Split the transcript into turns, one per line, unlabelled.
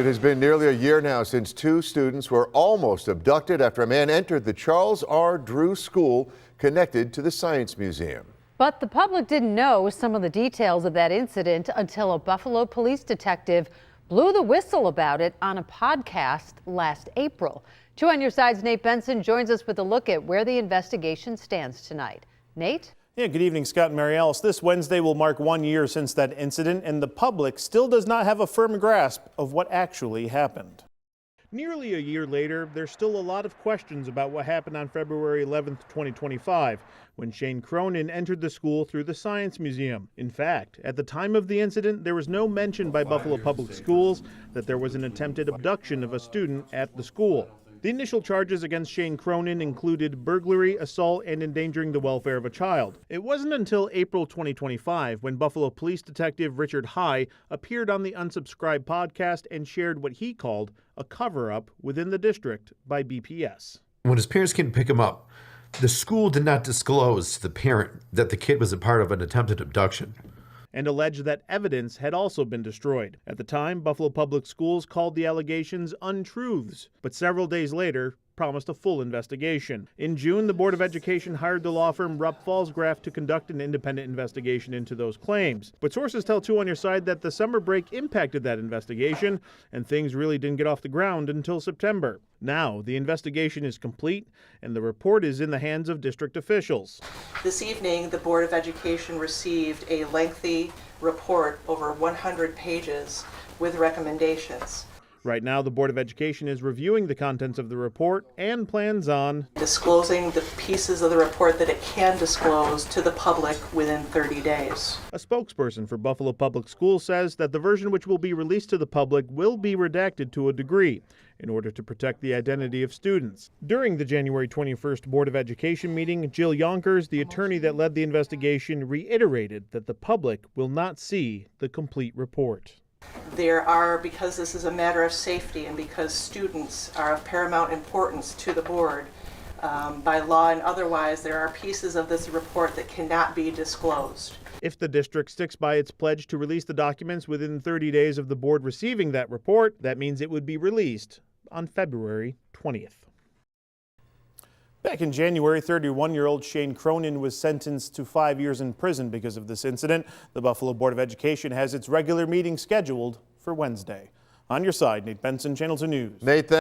It has been nearly a year now since two students were almost abducted after a man entered the Charles R. Drew School connected to the Science Museum.
But the public didn't know some of the details of that incident until a Buffalo police detective blew the whistle about it on a podcast last April. 2 on Your Side's Nate Benson joins us with a look at where the investigation stands tonight. Nate?
Yeah, good evening, Scott and Mary Alice. This Wednesday will mark 1 year since that incident, and the public still does not have a firm grasp of what actually happened. Nearly a year later, there's still a lot of questions about what happened on February 11th, 2025, when Shane Cronin entered the school through the Science Museum. In fact, at the time of the incident, there was no mention by Buffalo Public Schools that there was an attempted abduction of a student at the school. The initial charges against Shane Cronin included burglary, assault, and endangering the welfare of a child. It wasn't until April 2025 when Buffalo Police Detective Richard High appeared on the Unsubscribed podcast and shared what he called a cover-up within the district by BPS.
When his parents came to pick him up, the school did not disclose to the parent that the kid was a part of an attempted abduction,
and alleged that evidence had also been destroyed. At the time, Buffalo Public Schools called the allegations untruths, but several days later promised a full investigation. In June, the Board of Education hired the law firm Rupp Falsgraf to conduct an independent investigation into those claims. But sources tell 2 on Your Side that the summer break impacted that investigation, and things really didn't get off the ground until September. Now, the investigation is complete, and the report is in the hands of district officials.
This evening, the Board of Education received a lengthy report over 100 pages with recommendations.
Right now, the Board of Education is reviewing the contents of the report and plans on
disclosing the pieces of the report that it can disclose to the public within 30 days.
A spokesperson for Buffalo Public Schools says that the version which will be released to the public will be redacted to a degree in order to protect the identity of students. During the January 21st Board of Education meeting, Jill Yonkers, the attorney that led the investigation, reiterated that the public will not see the complete report.
Because this is a matter of safety and because students are of paramount importance to the board, by law and otherwise, there are pieces of this report that cannot be disclosed.
If the district sticks by its pledge to release the documents within 30 days of the board receiving that report, that means it would be released on February 20th. Back in January, 31-year-old Shane Cronin was sentenced to 5 years in prison because of this incident. The Buffalo Board of Education has its regular meeting scheduled for Wednesday. On Your Side, Nate Benson, Channel 2 News.
Nate,